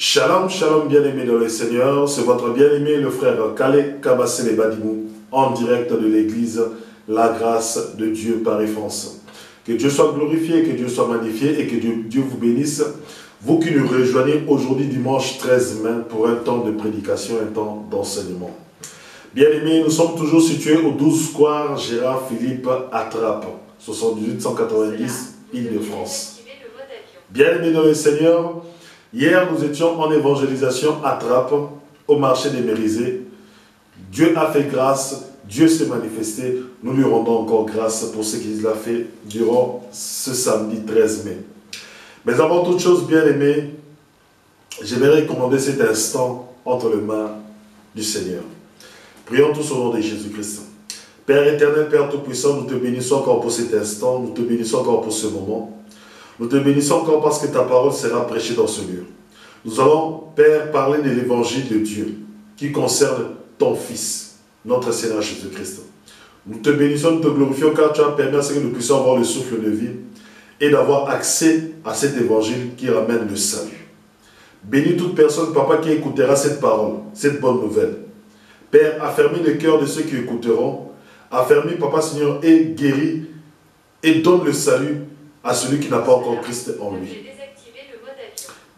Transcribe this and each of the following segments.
Shalom, shalom bien-aimé dans le Seigneur, c'est votre bien-aimé le frère Kale Kabasele Badimou, en direct de l'église La Grâce de Dieu Paris France. Que Dieu soit glorifié, que Dieu soit magnifié et que Dieu vous bénisse. Vous qui nous rejoignez aujourd'hui dimanche 13 mai pour un temps de prédication, un temps d'enseignement. Bien-aimés, nous sommes toujours situés au 12 square Gérard Philippe Attrape, 78 190 Île-de-France. Bien-aimés dans le Seigneur, hier, nous étions en évangélisation à Trappes, au marché des Mérisées. Dieu a fait grâce, Dieu s'est manifesté. Nous lui rendons encore grâce pour ce qu'il a fait durant ce samedi 13 mai. Mais avant toute chose, bien-aimés, j'aimerais recommander cet instant entre les mains du Seigneur. Prions tous au nom de Jésus-Christ. Père éternel, Père tout-puissant, nous te bénissons encore pour cet instant, nous te bénissons encore pour ce moment. Nous te bénissons encore parce que ta parole sera prêchée dans ce lieu. Nous allons, Père, parler de l'évangile de Dieu qui concerne ton Fils, notre Seigneur Jésus-Christ. Nous te bénissons, nous te glorifions car tu as permis à ce que nous puissions avoir le souffle de vie et d'avoir accès à cet évangile qui ramène le salut. Bénis toute personne, Papa, qui écoutera cette parole, cette bonne nouvelle. Père, affermis le cœur de ceux qui écouteront, affermis, Papa Seigneur, et guéris et donne le salut à celui qui n'a pas encore Christ en lui.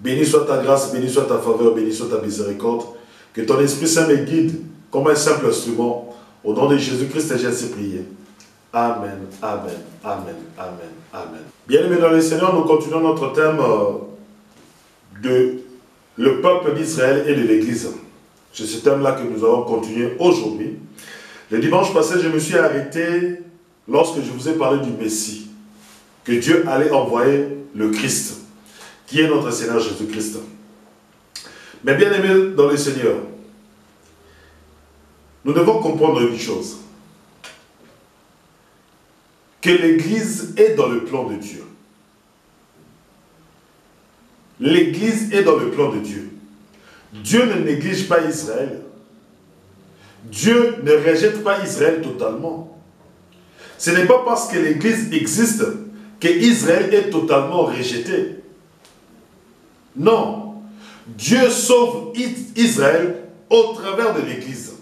Béni soit ta grâce, béni soit ta faveur, béni soit ta miséricorde. Que ton Esprit Saint me guide comme un simple instrument. Au nom de Jésus-Christ, j'ai ainsi prié. Amen, amen, amen, amen, amen. Bien-aimés dans le Seigneur, nous continuons notre thème de le peuple d'Israël et de l'Église. C'est ce thème-là que nous allons continuer aujourd'hui. Le dimanche passé, je me suis arrêté lorsque je vous ai parlé du Messie, que Dieu allait envoyer le Christ, qui est notre Seigneur Jésus-Christ. Mais bien aimés dans le Seigneur, nous devons comprendre une chose, que l'Église est dans le plan de Dieu. L'Église est dans le plan de Dieu. Dieu ne néglige pas Israël. Dieu ne rejette pas Israël totalement. Ce n'est pas parce que l'Église existe que Israël est totalement rejeté. Non. Dieu sauve Israël au travers de l'Église.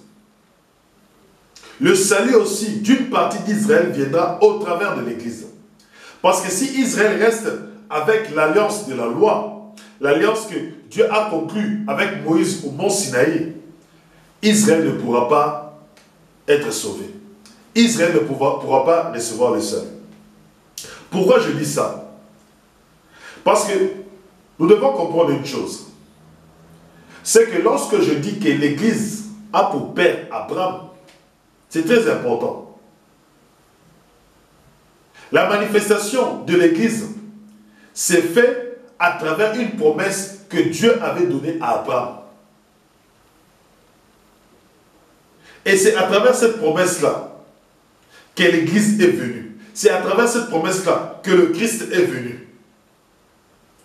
Le salut aussi d'une partie d'Israël viendra au travers de l'Église. Parce que si Israël reste avec l'alliance de la loi, l'alliance que Dieu a conclue avec Moïse au mont Sinaï, Israël ne pourra pas être sauvé. Israël ne pourra pas recevoir le salut. Pourquoi je dis ça? Parce que nous devons comprendre une chose. C'est que lorsque je dis que l'Église a pour père Abraham, c'est très important. La manifestation de l'Église s'est faite à travers une promesse que Dieu avait donnée à Abraham. Et c'est à travers cette promesse-là que l'Église est venue. C'est à travers cette promesse-là que le Christ est venu.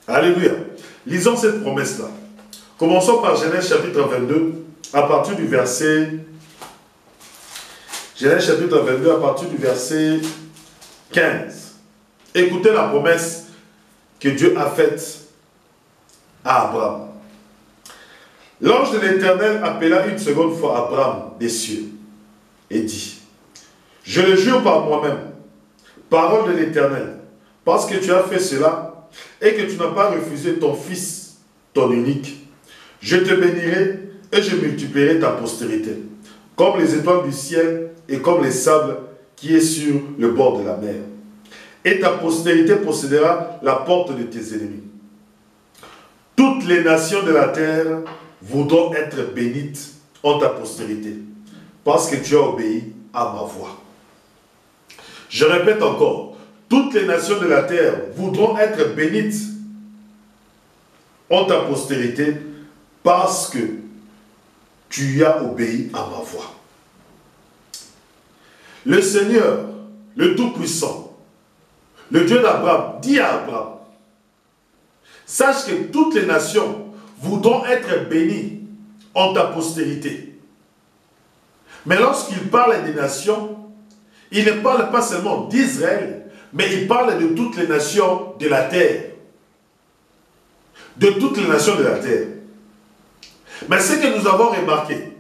Alléluia. Lisons cette promesse-là. Commençons par Genèse chapitre 22, à partir du verset... Genèse chapitre 22, à partir du verset 15. Écoutez la promesse que Dieu a faite à Abraham. L'ange de l'Éternel appela une seconde fois Abraham des cieux et dit, « Je le jure par moi-même, parole de l'Éternel, parce que tu as fait cela et que tu n'as pas refusé ton fils, ton unique, je te bénirai et je multiplierai ta postérité, comme les étoiles du ciel et comme les sables qui est sur le bord de la mer. Et ta postérité possédera la porte de tes ennemis. Toutes les nations de la terre voudront être bénites en ta postérité, parce que tu as obéi à ma voix. » Je répète encore, toutes les nations de la terre voudront être bénites en ta postérité, parce que tu as obéi à ma voix. Le Seigneur, le Tout-Puissant, le Dieu d'Abraham, dit à Abraham, sache que toutes les nations voudront être bénies en ta postérité. Mais lorsqu'il parle des nations, il ne parle pas seulement d'Israël, mais il parle de toutes les nations de la terre. De toutes les nations de la terre. Mais ce que nous avons remarqué,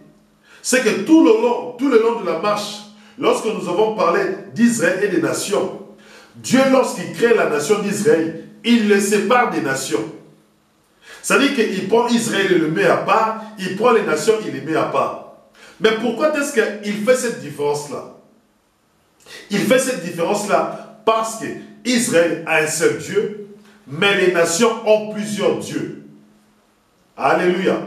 c'est que tout le long de la marche, lorsque nous avons parlé d'Israël et des nations, Dieu, lorsqu'il crée la nation d'Israël, il le sépare des nations. C'est-à-dire qu'il prend Israël et le met à part, il prend les nations, il les met à part. Mais pourquoi est-ce qu'il fait cette différence-là? Il fait cette différence-là parce que Israël a un seul Dieu, mais les nations ont plusieurs dieux. Alléluia.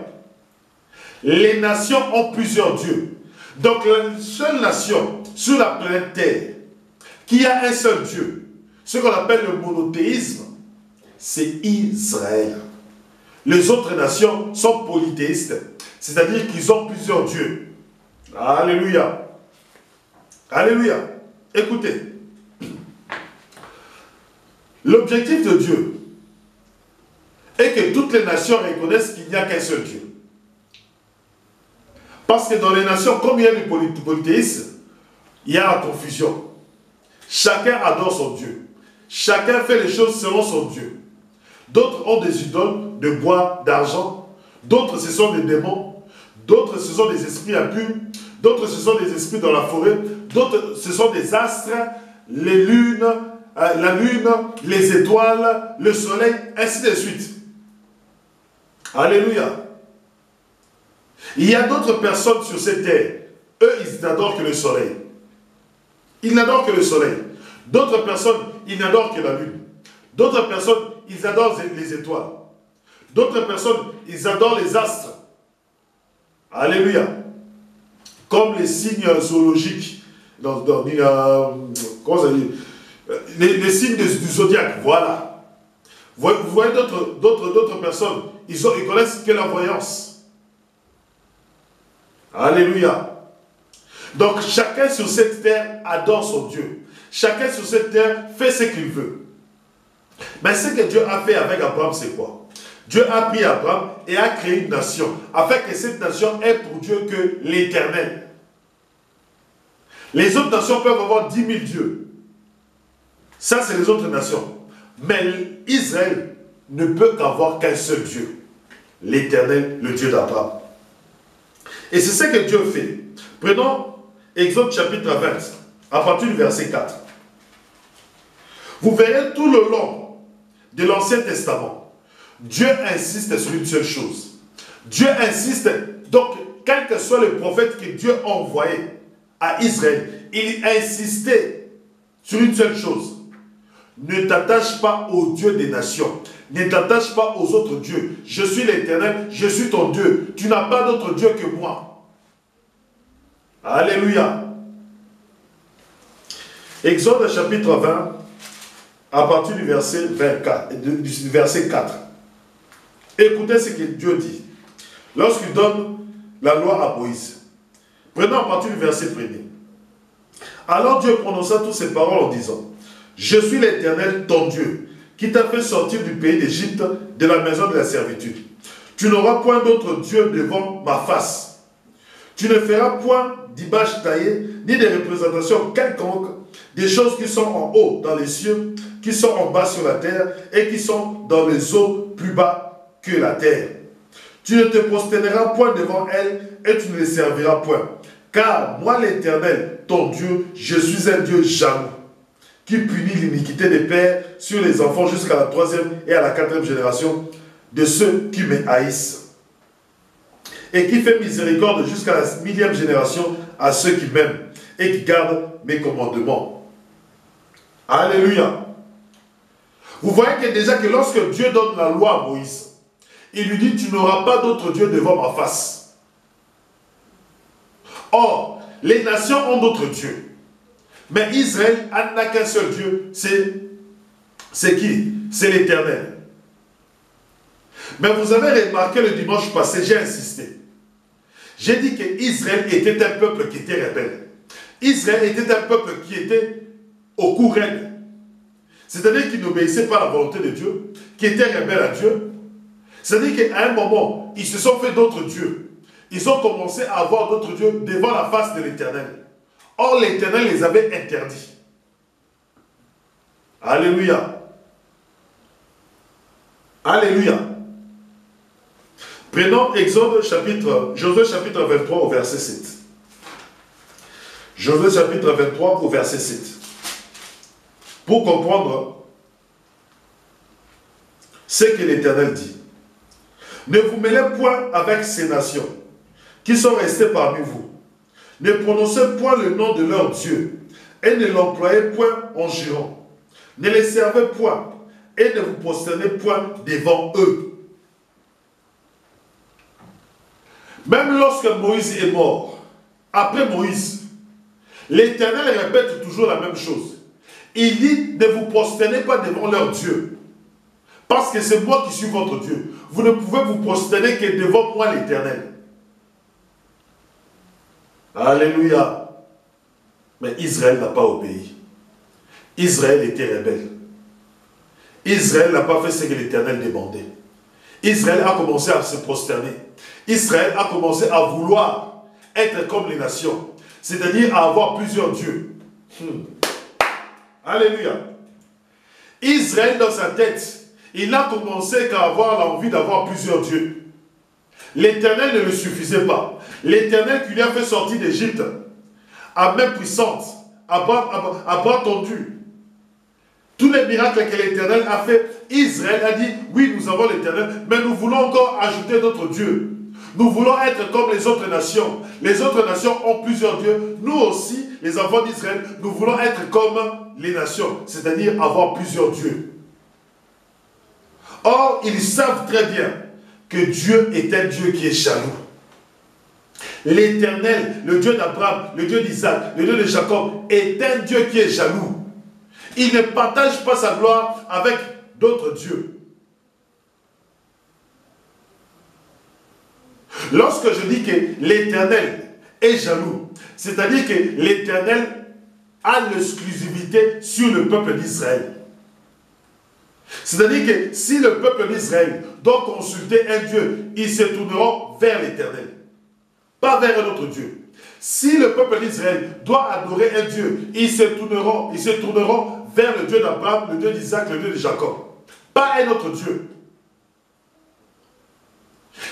Les nations ont plusieurs dieux. Donc la seule nation sur la planète Terre qui a un seul Dieu, ce qu'on appelle le monothéisme, c'est Israël. Les autres nations sont polythéistes, c'est-à-dire qu'ils ont plusieurs dieux. Alléluia. Alléluia. Écoutez, l'objectif de Dieu est que toutes les nations reconnaissent qu'il n'y a qu'un seul Dieu. Parce que dans les nations, comme il y a du polythéisme, il y a la confusion. Chacun adore son Dieu. Chacun fait les choses selon son Dieu. D'autres ont des idoles de bois, d'argent. D'autres, ce sont des démons. D'autres, ce sont des esprits impurs. D'autres, ce sont des esprits dans la forêt. D'autres, ce sont des astres, les lunes, la lune, les étoiles, le soleil, ainsi de suite. Alléluia. Il y a d'autres personnes sur cette terre. Eux, ils n'adorent que le soleil. Ils n'adorent que le soleil. D'autres personnes, ils n'adorent que la lune. D'autres personnes, ils adorent les étoiles. D'autres personnes, ils adorent les astres. Alléluia. Comme les signes zoologiques. Comment ça dit? Les signes du zodiaque, voilà. Vous voyez d'autres personnes, ils connaissent que la voyance. Alléluia. Donc chacun sur cette terre adore son Dieu. Chacun sur cette terre fait ce qu'il veut. Mais ce que Dieu a fait avec Abraham, c'est quoi? Dieu a pris Abraham et a créé une nation, afin que cette nation ait pour Dieu que l'Éternel. Les autres nations peuvent avoir 10 000 dieux. Ça, c'est les autres nations. Mais Israël ne peut qu'avoir qu'un seul Dieu. L'Éternel, le Dieu d'Abraham. Et c'est ce que Dieu fait. Prenons Exode chapitre 20, à partir du verset 4. Vous verrez tout le long de l'Ancien Testament, Dieu insiste sur une seule chose. Dieu insiste, donc, quel que soit le prophète que Dieu a envoyé à Israël, il insistait sur une seule chose. Ne t'attache pas aux dieux des nations. Ne t'attache pas aux autres dieux. Je suis l'Éternel, je suis ton Dieu. Tu n'as pas d'autre Dieu que moi. Alléluia. Exode chapitre 20, à partir du verset 24, du verset 4. Écoutez ce que Dieu dit. Lorsqu'il donne la loi à Moïse. Prenons à partir du verset 1er. Alors Dieu prononça toutes ces paroles en disant: Je suis l'Éternel, ton Dieu, qui t'a fait sortir du pays d'Égypte, de la maison de la servitude. Tu n'auras point d'autre Dieu devant ma face. Tu ne feras point d'image taillée, ni de représentation quelconque, des choses qui sont en haut dans les cieux, qui sont en bas sur la terre, et qui sont dans les eaux plus bas que la terre. Tu ne te prosterneras point devant elles, et tu ne les serviras point. Car moi l'Éternel, ton Dieu, je suis un Dieu jaloux, qui punit l'iniquité des pères sur les enfants jusqu'à la 3e et à la 4e génération de ceux qui me haïssent, et qui fait miséricorde jusqu'à la 1000e génération à ceux qui m'aiment et qui gardent mes commandements. Alléluia. Vous voyez que déjà que lorsque Dieu donne la loi à Moïse, il lui dit: tu n'auras pas d'autre Dieu devant ma face. Or, les nations ont d'autres dieux. Mais Israël n'a qu'un seul Dieu, c'est qui? C'est l'Éternel. Mais vous avez remarqué le dimanche passé, j'ai insisté. J'ai dit que Israël était un peuple qui était rebelle. Israël était un peuple qui était au cou raide. C'est-à-dire qu'il n'obéissait pas à la volonté de Dieu, qui était rebelle à Dieu. C'est-à-dire qu'à un moment, ils se sont fait d'autres dieux. Ils ont commencé à avoir d'autres dieux devant la face de l'Éternel. Or, l'Éternel les avait interdits. Alléluia. Alléluia. Prenons Josué chapitre 23 au verset 7. Josué chapitre 23 au verset 7. Pour comprendre ce que l'Éternel dit. Ne vous mêlez point avec ces nations qui sont restées parmi vous. Ne prononcez point le nom de leur Dieu et ne l'employez point en jurant. Ne les servez point et ne vous prosternez point devant eux. Même lorsque Moïse est mort, après Moïse, l'Éternel répète toujours la même chose. Il dit, ne vous prosternez pas devant leur Dieu. Parce que c'est moi qui suis votre Dieu. Vous ne pouvez vous prosterner que devant moi l'Éternel. Alléluia. Mais Israël n'a pas obéi. Israël était rebelle. Israël n'a pas fait ce que l'Éternel demandait. Israël a commencé à se prosterner. Israël a commencé à vouloir être comme les nations. C'est-à-dire à avoir plusieurs dieux. Alléluia. Israël dans sa tête, il a commencé qu'à avoir l'envie d'avoir plusieurs dieux. L'Éternel ne le suffisait pas. L'Éternel qui lui a fait sortir d'Égypte, à main puissante, à bras tendu. Tous les miracles que l'Éternel a fait, Israël a dit, oui, nous avons l'Éternel, mais nous voulons encore ajouter d'autres dieux. Nous voulons être comme les autres nations. Les autres nations ont plusieurs dieux. Nous aussi, les enfants d'Israël, nous voulons être comme les nations, c'est-à-dire avoir plusieurs dieux. Or, ils savent très bien que Dieu est un Dieu qui est jaloux. L'Éternel, le Dieu d'Abraham, le Dieu d'Isaac, le Dieu de Jacob, est un Dieu qui est jaloux. Il ne partage pas sa gloire avec d'autres dieux. Lorsque je dis que l'Éternel est jaloux, c'est-à-dire que l'Éternel a l'exclusivité sur le peuple d'Israël. C'est-à-dire que si le peuple d'Israël doit consulter un Dieu, ils se tourneront vers l'Éternel, pas vers un autre Dieu. Si le peuple d'Israël doit adorer un Dieu, ils se tourneront vers le Dieu d'Abraham, le Dieu d'Isaac, le Dieu de Jacob, pas un autre Dieu.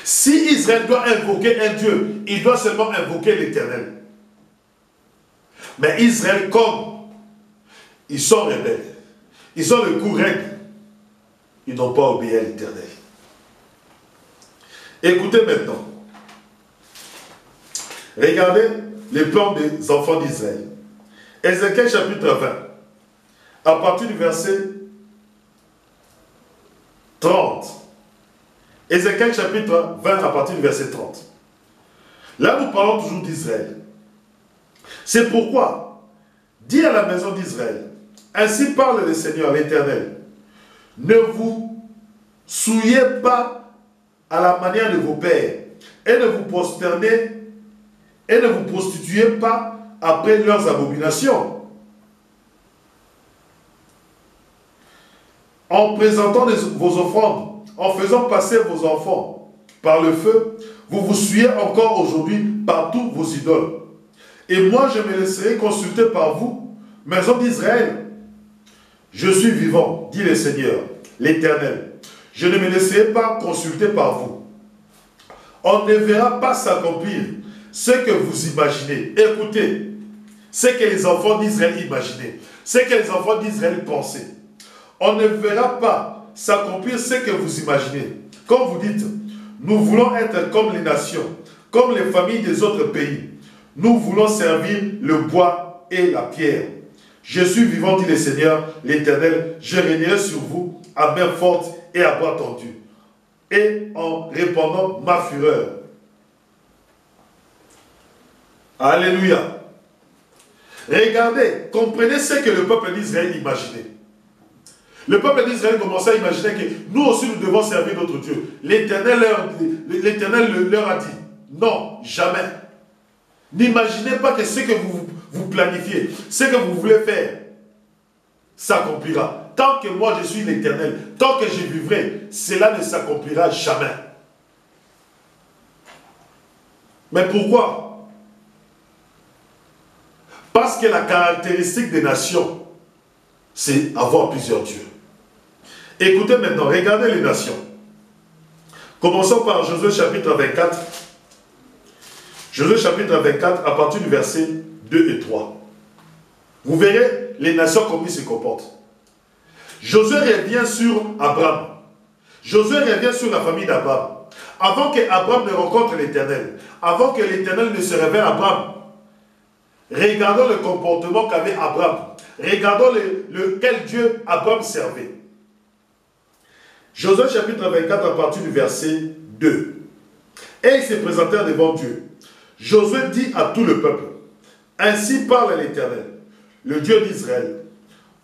Si Israël doit invoquer un Dieu, il doit seulement invoquer l'Éternel. Mais Israël, comme ils sont rebelles, ils ont le cou raide, ils n'ont pas obéi à l'Éternel. Écoutez maintenant. Regardez les plans des enfants d'Israël. Ézéchiel chapitre 20, à partir du verset 30. Ézéchiel chapitre 20 à partir du verset 30. Là, nous parlons toujours d'Israël. C'est pourquoi, dis à la maison d'Israël, ainsi parle le Seigneur, l'Éternel, ne vous souillez pas à la manière de vos pères, et ne vous prosternez, et ne vous prostituez pas après leurs abominations. En présentant vos offrandes, en faisant passer vos enfants par le feu, vous vous souillez encore aujourd'hui par tous vos idoles. Et moi, je me laisserai consulter par vous, maison d'Israël. Je suis vivant, dit le Seigneur, l'Éternel. Je ne me laisserai pas consulter par vous. On ne verra pas s'accomplir ce que vous imaginez. Écoutez, ce que les enfants d'Israël imaginaient, ce que les enfants d'Israël pensaient. On ne verra pas s'accomplir ce que vous imaginez. Comme vous dites, nous voulons être comme les nations, comme les familles des autres pays. Nous voulons servir le bois et la pierre. Je suis vivant, dit le Seigneur, l'Éternel, je régnerai sur vous à main forte et à bras tendu, et en répandant ma fureur. Alléluia. Regardez, comprenez ce que le peuple d'Israël imaginait. Le peuple d'Israël commençait à imaginer que nous aussi nous devons servir notre Dieu. L'Éternel leur a dit, non, jamais. N'imaginez pas que ce que vous planifiez, ce que vous voulez faire, s'accomplira. Tant que moi je suis l'Éternel, tant que je vivrai, cela ne s'accomplira jamais. Mais pourquoi? Parce que la caractéristique des nations, c'est avoir plusieurs dieux. Écoutez maintenant, regardez les nations. Commençons par Josué chapitre 24. Josué chapitre 24 à partir du verset 2 et 3. Vous verrez les nations comme ils se comportent. Josué revient sur Abraham. Josué revient sur la famille d'Abraham. Avant qu'Abraham ne rencontre l'Éternel, avant que l'Éternel ne se révèle à Abraham, regardons le comportement qu'avait Abraham. Regardons quel Dieu Abraham servait. Josué chapitre 24 à partir du verset 2. Et ils se présentèrent devant Dieu. Josué dit à tout le peuple, ainsi parle l'Éternel, le Dieu d'Israël.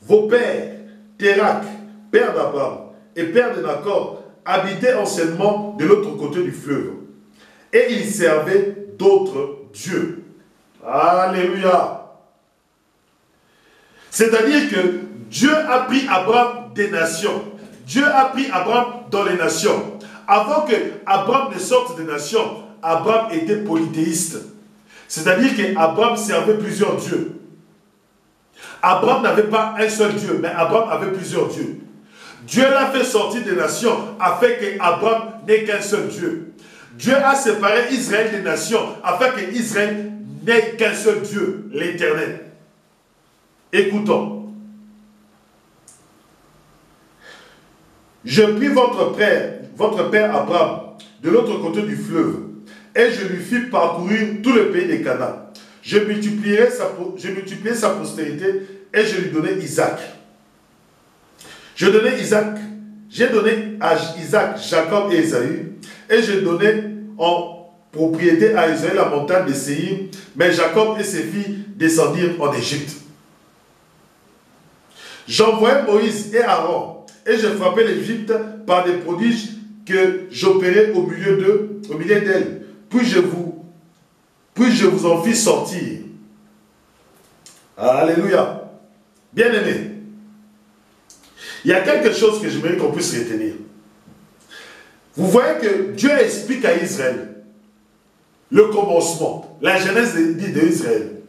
Vos pères, Térak, père d'Abraham et père de Nacor, habitaient anciennement de l'autre côté du fleuve. Et ils servaient d'autres dieux. Alléluia. C'est-à-dire que Dieu a pris Abraham des nations. Dieu a pris Abraham dans les nations. Avant que Abraham ne sorte des nations, Abraham était polythéiste. C'est-à-dire qu'Abraham servait plusieurs dieux. Abraham n'avait pas un seul Dieu, mais Abraham avait plusieurs dieux. Dieu l'a fait sortir des nations afin qu'Abraham n'ait qu'un seul Dieu. Dieu a séparé Israël des nations afin qu'Israël n'ait qu'un seul Dieu, l'Éternel. Écoutons. Je pris votre père Abraham de l'autre côté du fleuve, et je lui fis parcourir tout le pays des Canaan. Je multipliai sa postérité, et je lui donnai Isaac. J'ai donné à Isaac, Jacob et Ésaü, et j'ai donné en propriété à Israël la montagne de Séhir, mais Jacob et ses filles descendirent en Égypte. J'envoyai Moïse et Aaron, et je frappai l'Égypte par des prodiges que j'opérais au milieu d'elle. Puis je vous en fis sortir. Alléluia. Bien-aimés, il y a quelque chose que j'aimerais qu'on puisse retenir. Vous voyez que Dieu explique à Israël le commencement, la genèse d'Israël.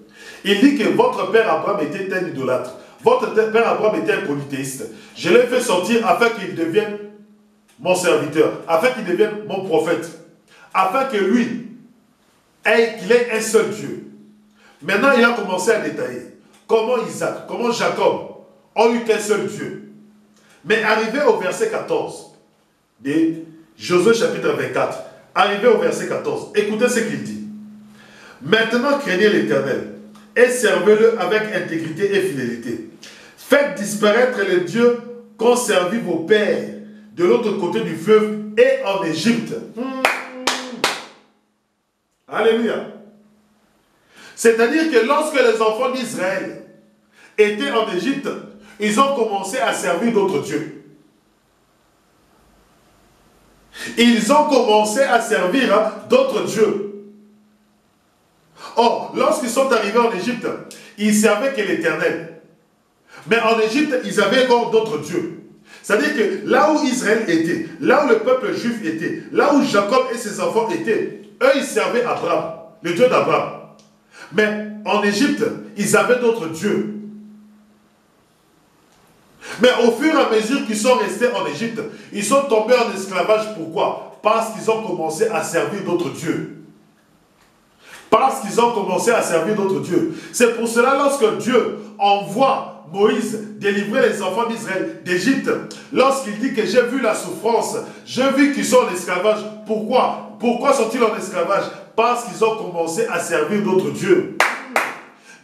Il dit que votre père Abraham était un idolâtre. Votre père Abraham était un polythéiste. Je l'ai fait sortir afin qu'il devienne mon serviteur, afin qu'il devienne mon prophète, afin que lui, qu'il ait un seul Dieu. Maintenant, il a commencé à détailler comment Isaac, comment Jacob ont eu qu'un seul Dieu. Mais arrivé au verset 14 de Josué chapitre 24, arrivé au verset 14, écoutez ce qu'il dit. Maintenant, craignez l'Éternel et servez-le avec intégrité et fidélité. Faites disparaître les dieux qu'ont servi vos pères de l'autre côté du fleuve et en Égypte. Alléluia. C'est-à-dire que lorsque les enfants d'Israël étaient en Égypte, ils ont commencé à servir d'autres dieux. Ils ont commencé à servir d'autres dieux. Or, lorsqu'ils sont arrivés en Égypte, ils servaient que l'Éternel. Mais en Égypte, ils avaient encore d'autres dieux. C'est-à-dire que là où Israël était, là où le peuple juif était, là où Jacob et ses enfants étaient, eux, ils servaient Abraham, le Dieu d'Abraham. Mais en Égypte, ils avaient d'autres dieux. Mais au fur et à mesure qu'ils sont restés en Égypte, ils sont tombés en esclavage. Pourquoi? Parce qu'ils ont commencé à servir d'autres dieux. Parce qu'ils ont commencé à servir d'autres dieux. C'est pour cela, lorsque Dieu envoie Moïse délivrer les enfants d'Israël d'Égypte, lorsqu'il dit que j'ai vu la souffrance, j'ai vu qu'ils sont en esclavage. Pourquoi? Pourquoi sont-ils en esclavage? Parce qu'ils ont commencé à servir d'autres dieux.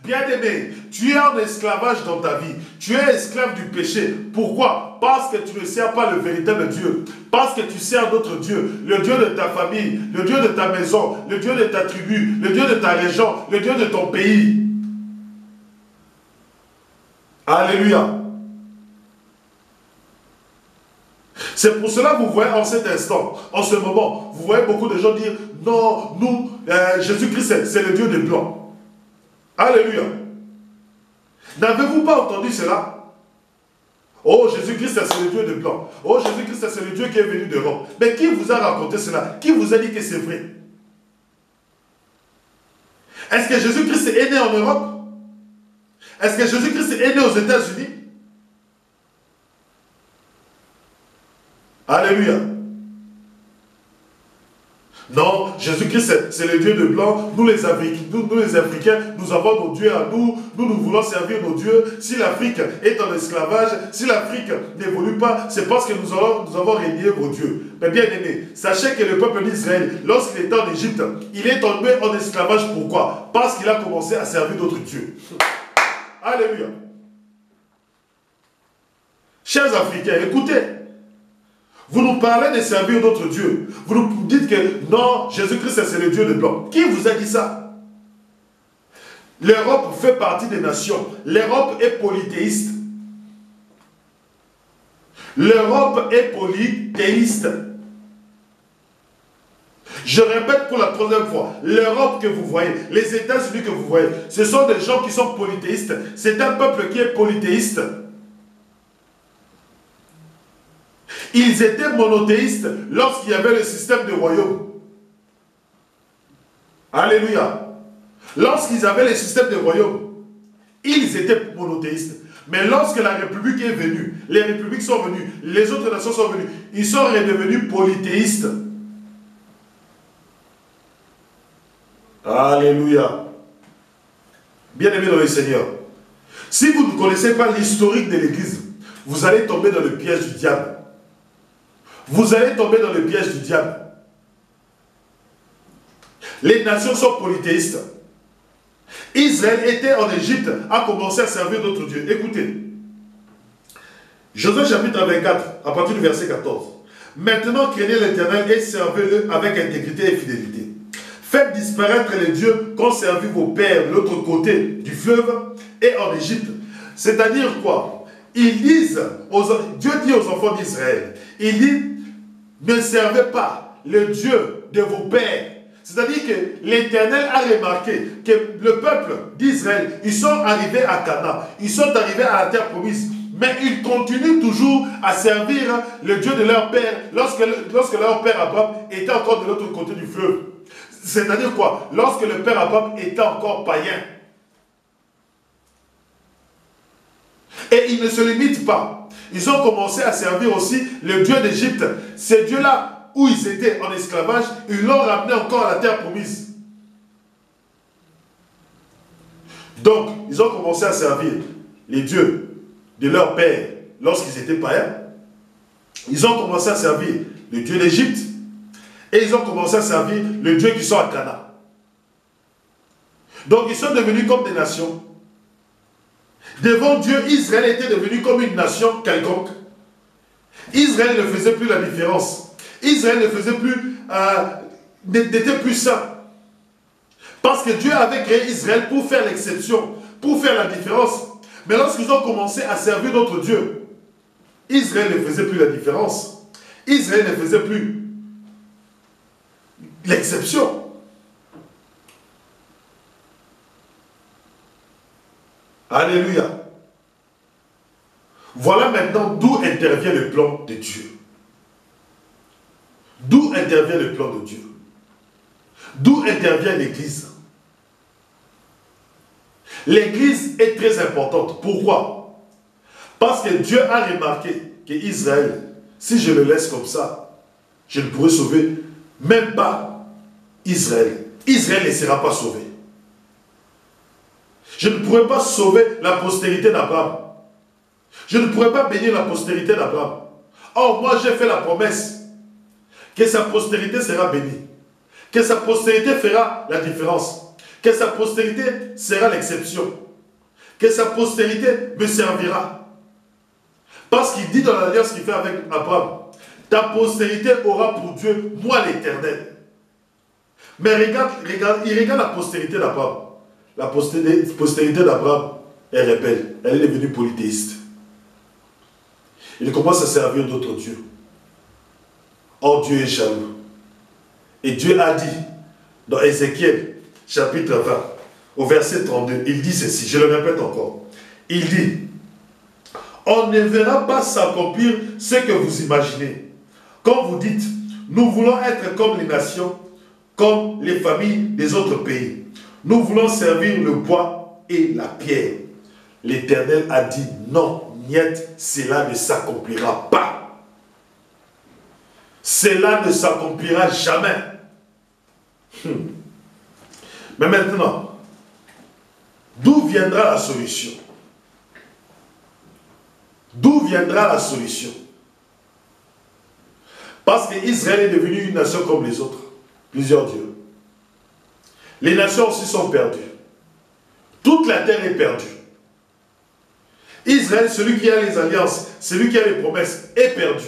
Bien-aimé, tu es en esclavage dans ta vie. Tu es esclave du péché. Pourquoi? Parce que tu ne sers pas le véritable Dieu. Parce que tu sers d'autres dieux. Le Dieu de ta famille, le Dieu de ta maison, le Dieu de ta tribu, le Dieu de ta région, le Dieu de ton pays. Alléluia. C'est pour cela que vous voyez en cet instant, en ce moment, vous voyez beaucoup de gens dire « Non, nous, Jésus-Christ, c'est le Dieu des Blancs. » Alléluia. N'avez-vous pas entendu cela? Oh, Jésus-Christ, c'est le Dieu des Blancs. Oh, Jésus-Christ, c'est le Dieu qui est venu d'Europe. Mais qui vous a raconté cela? Qui vous a dit que c'est vrai? Est-ce que Jésus-Christ est né en Europe? Est-ce que Jésus-Christ est né aux États-Unis? Alléluia. Non, Jésus-Christ, c'est le Dieu de blanc. Nous les Africains, nous avons nos dieux à nous. Nous voulons servir nos dieux. Si l'Afrique est en esclavage, si l'Afrique n'évolue pas, c'est parce que nous avons régné vos dieux. Mais bien aimés, sachez que le peuple d'Israël, lorsqu'il était en Égypte, il est tombé en esclavage. Pourquoi? Parce qu'il a commencé à servir d'autres dieux. Alléluia. Chers Africains, écoutez. Vous nous parlez de servir d'autres dieux. Vous nous dites que non, Jésus-Christ c'est le Dieu de blanc. Qui vous a dit ça? L'Europe fait partie des nations. L'Europe est polythéiste. L'Europe est polythéiste. Je répète pour la troisième fois, l'Europe que vous voyez, les États-Unis que vous voyez, ce sont des gens qui sont polythéistes. C'est un peuple qui est polythéiste. Ils étaient monothéistes lorsqu'il y avait le système de royaume. Alléluia. Lorsqu'ils avaient le système de royaume, ils étaient monothéistes. Mais lorsque la République est venue, les républiques sont venues, les autres nations sont venues, ils sont redevenus polythéistes. Alléluia. Bien-aimés dans le Seigneur, si vous ne connaissez pas l'historique de l'Église, vous allez tomber dans le piège du diable. Vous allez tomber dans le piège du diable. Les nations sont polythéistes. Israël était en Égypte, a commencé à servir d'autres dieux. Écoutez, Josué chapitre 24, à partir du verset 14. Maintenant, craignez l'Éternel et servez-le avec intégrité et fidélité. Faites disparaître les dieux qu'ont servi vos pères de l'autre côté du fleuve et en Égypte. C'est-à-dire quoi? Dieu dit aux enfants d'Israël, il dit, ne servez pas le Dieu de vos pères. C'est-à-dire que l'Éternel a remarqué que le peuple d'Israël, ils sont arrivés à Canaan, ils sont arrivés à la terre promise, mais ils continuent toujours à servir le Dieu de leur père lorsque leur père Abraham était encore de l'autre côté du fleuve. C'est-à-dire quoi? Lorsque le père Abraham était encore païen. Et ils ne se limitent pas. Ils ont commencé à servir aussi le Dieu d'Égypte. Ce Dieu-là, où ils étaient en esclavage, ils l'ont ramené encore à la terre promise. Donc, ils ont commencé à servir les dieux de leur père lorsqu'ils étaient païens. Ils ont commencé à servir le Dieu d'Égypte. Et ils ont commencé à servir le Dieu qui sont à Canaan. Donc, ils sont devenus comme des nations. Devant Dieu, Israël était devenu comme une nation quelconque. Israël ne faisait plus la différence. Israël ne faisait plus, n'était plus saint. Parce que Dieu avait créé Israël pour faire l'exception, pour faire la différence. Mais lorsqu'ils ont commencé à servir d'autres dieux, Israël ne faisait plus la différence. Israël ne faisait plus l'exception. Alléluia. Voilà maintenant d'où intervient le plan de Dieu. D'où intervient le plan de Dieu. D'où intervient l'Église. L'Église est très importante. Pourquoi? Parce que Dieu a remarqué qu'Israël, si je le laisse comme ça, je ne pourrai sauver même pas Israël. Israël ne sera pas sauvé. Je ne pourrai pas sauver la postérité d'Abraham. Je ne pourrai pas bénir la postérité d'Abraham. Or, moi j'ai fait la promesse que sa postérité sera bénie. Que sa postérité fera la différence. Que sa postérité sera l'exception. Que sa postérité me servira. Parce qu'il dit dans l'alliance qu'il fait avec Abraham, ta postérité aura pour Dieu, moi l'Éternel. Mais il regarde la postérité d'Abraham. La postérité d'Abraham est rebelle. Elle est devenue polythéiste. Il commence à servir d'autres dieux. Or, Dieu est jaloux. Et Dieu a dit, dans Ézéchiel, chapitre 20, au verset 32, il dit ceci, je le répète encore. Il dit, on ne verra pas s'accomplir ce que vous imaginez. Quand vous dites, nous voulons être comme les nations, comme les familles des autres pays. Nous voulons servir le bois et la pierre. L'Éternel a dit non, niet, cela ne s'accomplira pas. Cela ne s'accomplira jamais. Mais maintenant, d'où viendra la solution? D'où viendra la solution? Parce qu'Israël est devenu une nation comme les autres. Plusieurs dieux. Les nations aussi sont perdues. Toute la terre est perdue. Israël, celui qui a les alliances, celui qui a les promesses, est perdu.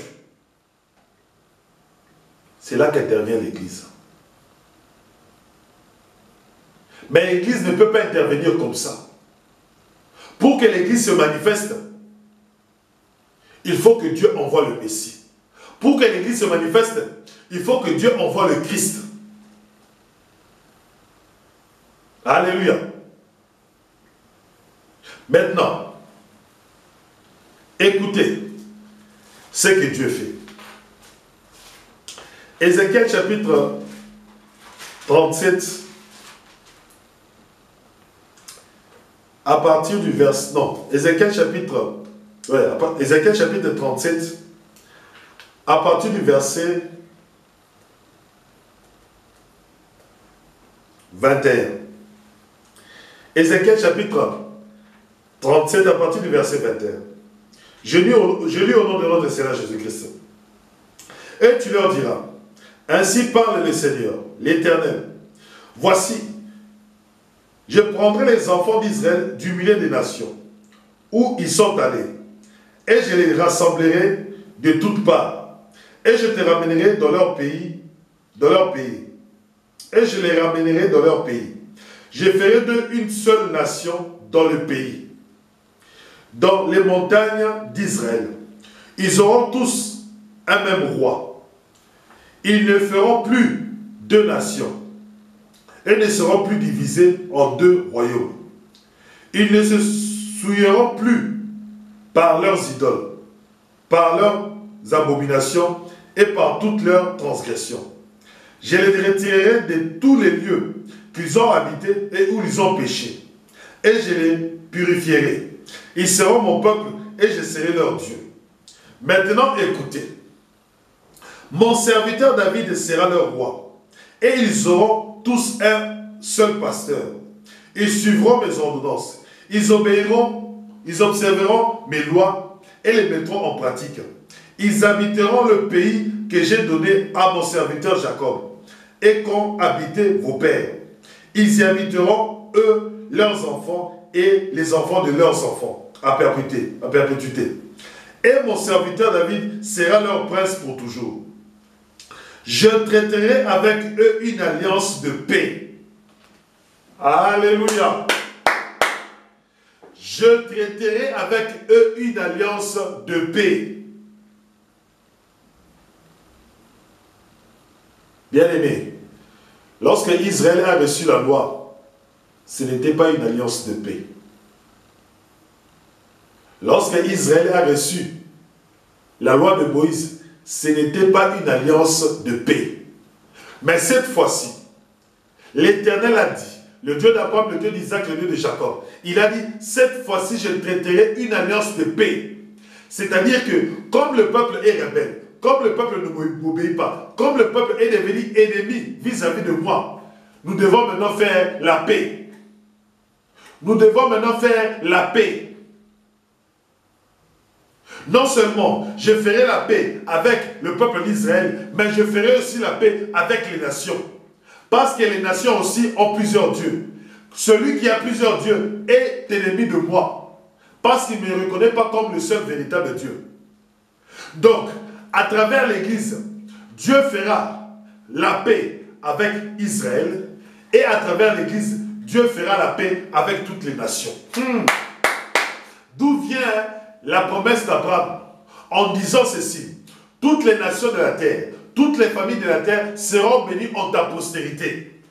C'est là qu'intervient l'Église. Mais l'Église ne peut pas intervenir comme ça. Pour que l'Église se manifeste, il faut que Dieu envoie le Messie. Pour que l'Église se manifeste, il faut que Dieu envoie le Christ. Alléluia. Maintenant, écoutez ce que Dieu fait. Ézéchiel chapitre 37, à partir du verset... Non, Ézéchiel chapitre 37, à partir du verset 21. Ézéchiel chapitre 37, à partir du verset 21. Je lis au nom de notre Seigneur Jésus-Christ. Et tu leur diras, ainsi parle le Seigneur, l'Éternel. Voici, je prendrai les enfants d'Israël du milieu des nations, où ils sont allés, et je les rassemblerai de toutes parts, et je te ramènerai dans leur pays, et je les ramènerai dans leur pays. Je ferai d'eux une seule nation dans le pays, dans les montagnes d'Israël. Ils auront tous un même roi. Ils ne feront plus deux nations et ne seront plus divisés en deux royaumes. Ils ne se souilleront plus par leurs idoles, par leurs abominations et par toutes leurs transgressions. Je les retirerai de tous les lieux qu'ils ont habités et où ils ont péché, et je les purifierai. Ils seront mon peuple et je serai leur Dieu. Maintenant, écoutez. Mon serviteur David sera leur roi, et ils auront tous un seul pasteur. Ils suivront mes ordonnances. Ils obéiront, ils observeront mes lois et les mettront en pratique. Ils habiteront le pays que j'ai donné à mon serviteur Jacob et qu'ont habité vos pères. Ils y habiteront, eux, leurs enfants et les enfants de leurs enfants, à perpétuité. Et mon serviteur David sera leur prince pour toujours. Je traiterai avec eux une alliance de paix. Alléluia. Je traiterai avec eux une alliance de paix. Bien-aimés, lorsque Israël a reçu la loi, ce n'était pas une alliance de paix. Lorsque Israël a reçu la loi de Moïse, ce n'était pas une alliance de paix. Mais cette fois-ci, l'Éternel a dit, le Dieu d'Abraham, le Dieu d'Isaac, le Dieu de Jacob, il a dit, cette fois-ci, je traiterai une alliance de paix. C'est-à-dire que, comme le peuple est rebelle, comme le peuple ne m'obéit pas, comme le peuple est devenu ennemi vis-à-vis de moi, nous devons maintenant faire la paix. Nous devons maintenant faire la paix. Non seulement je ferai la paix avec le peuple d'Israël, mais je ferai aussi la paix avec les nations. Parce que les nations aussi ont plusieurs dieux. Celui qui a plusieurs dieux est ennemi de moi. Parce qu'il ne me reconnaît pas comme le seul véritable Dieu. Donc, à travers l'Église, Dieu fera la paix avec Israël. Et à travers l'Église, Dieu fera la paix avec toutes les nations. D'où vient la promesse d'Abraham en disant ceci: toutes les nations de la terre, toutes les familles de la terre seront bénies en ta postérité.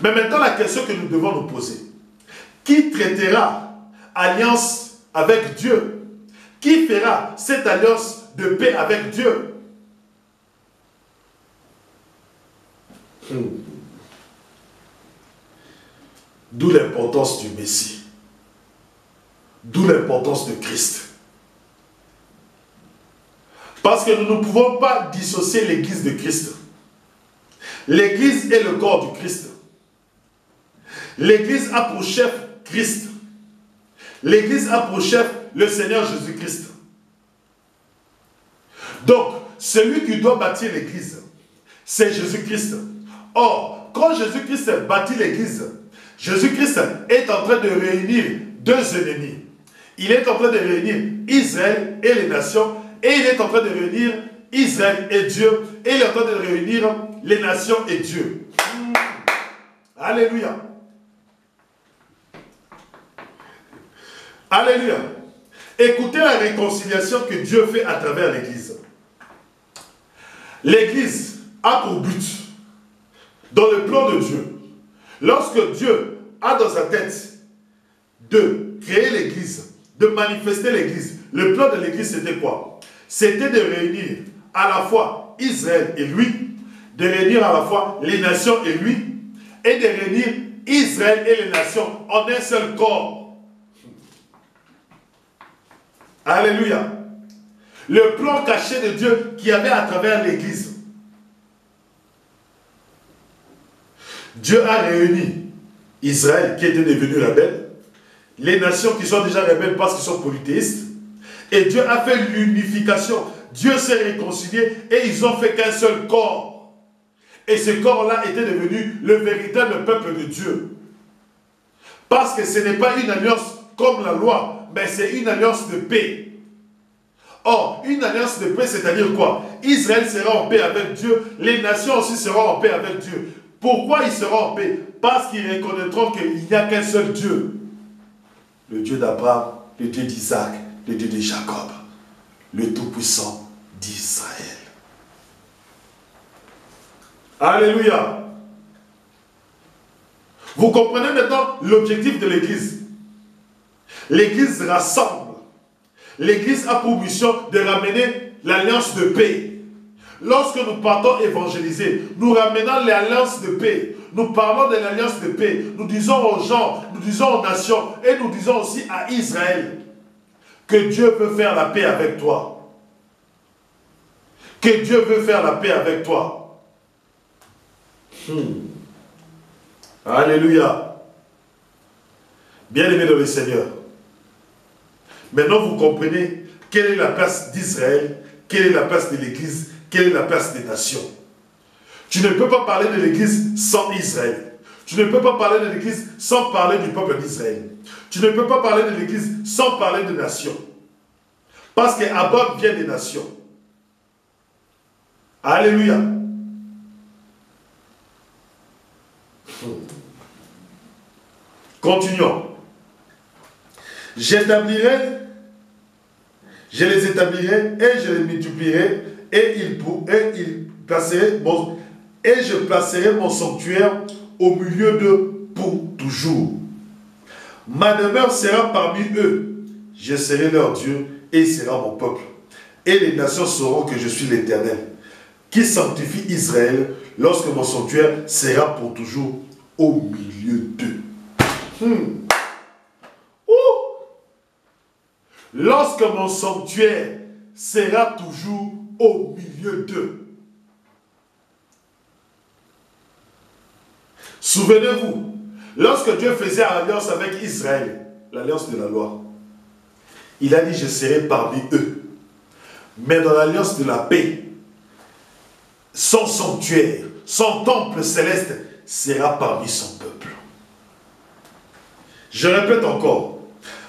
Mais maintenant, la question que nous devons nous poser: qui traitera alliance avec Dieu? Qui fera cette alliance de paix avec Dieu? D'où l'importance du Messie. D'où l'importance de Christ. Parce que nous ne pouvons pas dissocier l'Église de Christ. L'Église est le corps du Christ. L'église a pour chef Christ. L'église a pour chef le Seigneur Jésus-Christ. Donc, celui qui doit bâtir l'église, c'est Jésus-Christ. Or, quand Jésus-Christ bâtit l'église, Jésus-Christ est en train de réunir deux ennemis. Il est en train de réunir Israël et les nations, et il est en train de réunir Israël et Dieu, et il est en train de réunir les nations et Dieu. Alléluia. Alléluia. Écoutez la réconciliation que Dieu fait à travers l'église. L'église a pour but, dans le plan de Dieu, lorsque Dieu a dans sa tête de créer l'église, de manifester l'église, le plan de l'église c'était quoi? C'était de réunir à la fois Israël et lui, de réunir à la fois les nations et lui, et de réunir Israël et les nations en un seul corps. Alléluia. Le plan caché de Dieu qu'il y avait à travers l'église. Dieu a réuni Israël qui était devenu rebelle, les nations qui sont déjà rebelles parce qu'ils sont polythéistes, et Dieu a fait l'unification. Dieu s'est réconcilié et ils ont fait qu'un seul corps. Et ce corps-là était devenu le véritable peuple de Dieu. Parce que ce n'est pas une alliance comme la loi, mais c'est une alliance de paix. Or, une alliance de paix, c'est-à-dire quoi? Israël sera en paix avec Dieu, les nations aussi seront en paix avec Dieu. Pourquoi ils seront en paix? Parce qu'ils reconnaîtront qu'il n'y a qu'un seul Dieu. Le Dieu d'Abraham, le Dieu d'Isaac, le Dieu de Jacob, le Tout-Puissant d'Israël. Alléluia. Vous comprenez maintenant l'objectif de l'église. L'église rassemble. L'église a pour mission de ramener l'alliance de paix. Lorsque nous partons évangéliser, nous ramenons l'alliance de paix. Nous parlons de l'alliance de paix. Nous disons aux gens, nous disons aux nations et nous disons aussi à Israël que Dieu veut faire la paix avec toi. Que Dieu veut faire la paix avec toi. Alléluia. Bien-aimés dans le Seigneur. Maintenant, vous comprenez quelle est la place d'Israël, quelle est la place de l'Église, quelle est la place des nations. Tu ne peux pas parler de l'Église sans Israël. Tu ne peux pas parler de l'Église sans parler du peuple d'Israël. Tu ne peux pas parler de l'Église sans parler de nations. Parce qu'Abba vient des nations. Alléluia. Continuons. Je les établirai et je les multiplierai et je placerai mon sanctuaire au milieu d'eux pour toujours. Ma demeure sera parmi eux. Je serai leur Dieu et il sera mon peuple. Et les nations sauront que je suis l'Éternel, qui sanctifie Israël lorsque mon sanctuaire sera pour toujours au milieu d'eux. Lorsque mon sanctuaire sera toujours au milieu d'eux. Souvenez-vous, lorsque Dieu faisait alliance avec Israël, l'alliance de la loi, il a dit je serai parmi eux. Mais dans l'alliance de la paix, son sanctuaire, son temple céleste sera parmi son peuple. Je répète encore.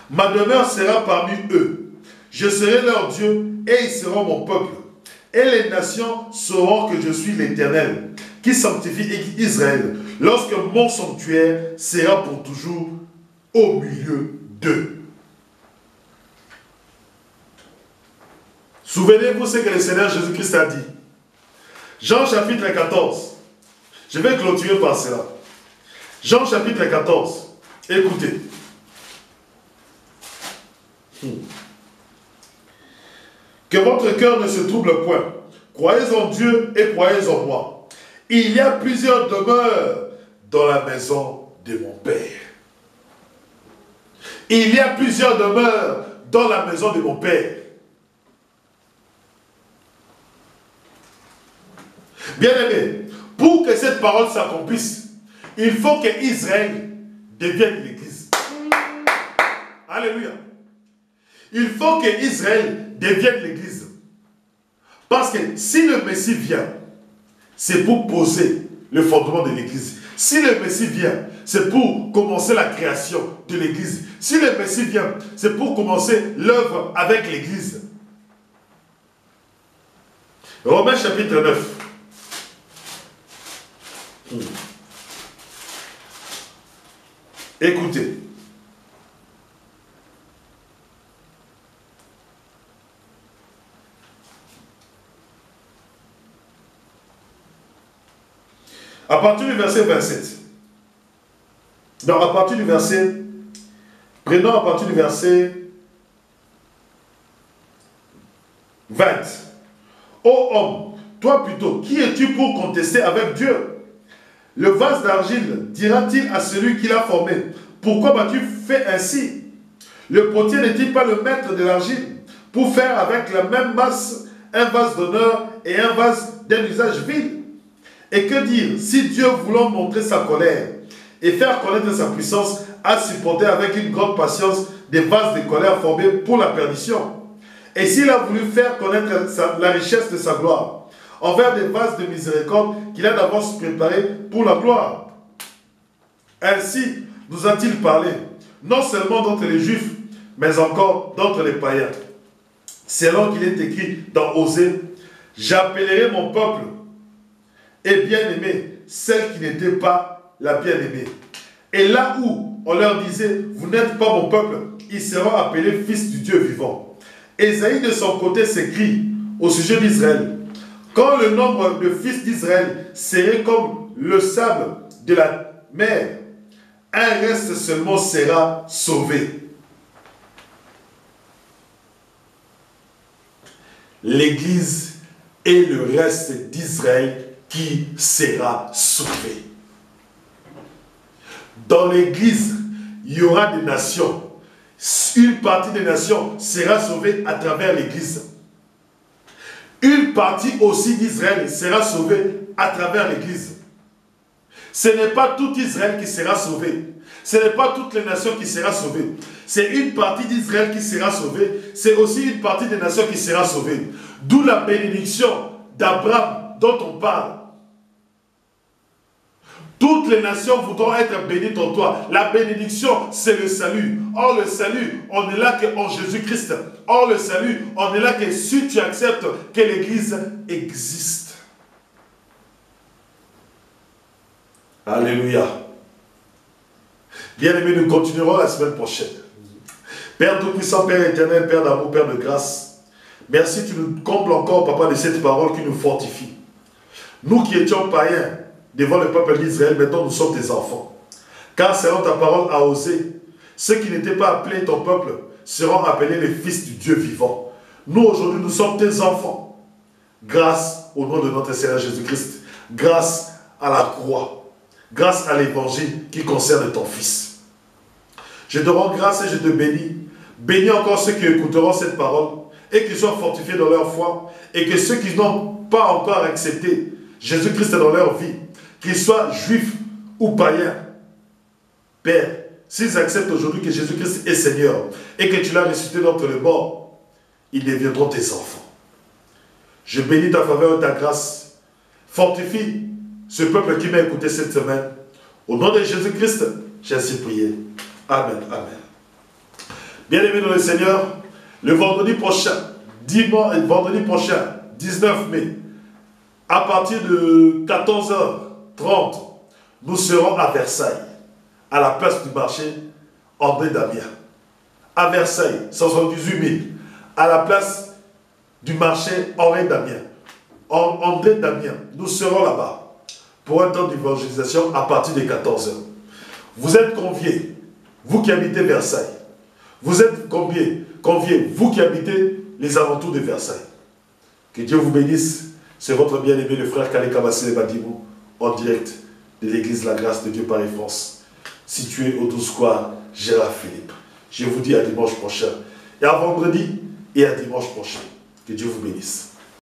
Ma demeure sera parmi eux. Je serai leur Dieu et ils seront mon peuple. Et les nations sauront que je suis l'Éternel, qui sanctifie Israël, lorsque mon sanctuaire sera pour toujours au milieu d'eux. Souvenez-vous ce que le Seigneur Jésus-Christ a dit. Jean chapitre 14. Je vais clôturer par cela. Jean chapitre 14. Écoutez. Que votre cœur ne se trouble point. Croyez en Dieu et croyez en moi. Il y a plusieurs demeures dans la maison de mon Père. Il y a plusieurs demeures dans la maison de mon Père. Bien-aimé, pour que cette parole s'accomplisse, il faut que Israël devienne l'Église. Alléluia. Il faut que Israël devienne l'Église. Parce que si le Messie vient, c'est pour poser le fondement de l'Église. Si le Messie vient, c'est pour commencer la création de l'Église. Si le Messie vient, c'est pour commencer l'œuvre avec l'Église. Romains chapitre 9. Écoutez. À partir du verset 27. Donc à partir du verset, prenons à partir du verset 20. Ô homme, toi plutôt, qui es-tu pour contester avec Dieu? Le vase d'argile dira-t-il à celui qui l'a formé, pourquoi m'as-tu fait ainsi? Le potier n'est-il pas le maître de l'argile pour faire avec la même masse un vase d'honneur et un vase d'un usage vil? Et que dire si Dieu, voulant montrer sa colère et faire connaître sa puissance, a supporté avec une grande patience des vases de colère formés pour la perdition? Et s'il a voulu faire connaître la richesse de sa gloire envers des vases de miséricorde qu'il a d'avance préparés pour la gloire? Ainsi nous a-t-il parlé, non seulement d'entre les Juifs, mais encore d'entre les païens. Selon qu'il est écrit dans Osée, « J'appellerai mon peuple et bien-aimé, celle qui n'était pas la bien-aimée. » Et là où on leur disait, « Vous n'êtes pas mon peuple », ils seront appelés fils du Dieu vivant. Ésaïe de son côté s'écrie au sujet d'Israël, « Quand le nombre de fils d'Israël serait comme le sable de la mer, un reste seulement sera sauvé. » L'Église est le reste d'Israël qui sera sauvé. Dans l'Église, il y aura des nations. Une partie des nations sera sauvée à travers l'Église. Une partie aussi d'Israël sera sauvée à travers l'Église. Ce n'est pas tout Israël qui sera sauvé. Ce n'est pas toutes les nations qui seront sauvées. C'est une partie d'Israël qui sera sauvée. C'est aussi une partie des nations qui sera sauvée. D'où la bénédiction d'Abraham dont on parle. Toutes les nations voudront être bénies en toi. La bénédiction, c'est le salut. Or, le salut, on est là qu'en Jésus-Christ. Or, le salut, on est là que si tu acceptes que l'Église existe. Alléluia. Bien-aimés, nous continuerons la semaine prochaine. Père Tout-Puissant, Père éternel, Père d'amour, Père de grâce, merci, tu nous combles encore, Papa, de cette parole qui nous fortifie. Nous qui étions païens devant le peuple d'Israël, maintenant nous sommes tes enfants. Car selon ta parole à Osée, ceux qui n'étaient pas appelés ton peuple seront appelés les fils du Dieu vivant. Nous aujourd'hui, nous sommes tes enfants. Grâce au nom de notre Seigneur Jésus-Christ. Grâce à la croix. Grâce à l'évangile qui concerne ton Fils. Je te rends grâce et je te bénis. Bénis encore ceux qui écouteront cette parole et qui soient fortifiés dans leur foi, et que ceux qui n'ont pas encore accepté Jésus-Christ dans leur vie, qu'ils soient juifs ou païens, Père, s'ils acceptent aujourd'hui que Jésus-Christ est Seigneur et que tu l'as ressuscité d'entre les morts, ils deviendront tes enfants. Je bénis ta faveur et ta grâce. Fortifie ce peuple qui m'a écouté cette semaine. Au nom de Jésus-Christ, j'ai ainsi prié. Amen. Amen. Bien-aimés dans le Seigneur, le vendredi prochain, vendredi prochain, 19 mai, à partir de 14h30, nous serons à Versailles, à la place du marché André Damien. À Versailles, 78 000, à la place du marché André Damien. André Damien, nous serons là-bas pour un temps d'évangélisation à partir de 14h. Vous êtes conviés, vous qui habitez Versailles. Vous êtes conviés, vous qui habitez les alentours de Versailles. Que Dieu vous bénisse. C'est votre bien-aimé, le frère Kale Kabassele Badibou, en direct de l'église La Grâce de Dieu Paris France, située au 12 square Gérard Philippe. Je vous dis à dimanche prochain. Et à vendredi et à dimanche prochain. Que Dieu vous bénisse.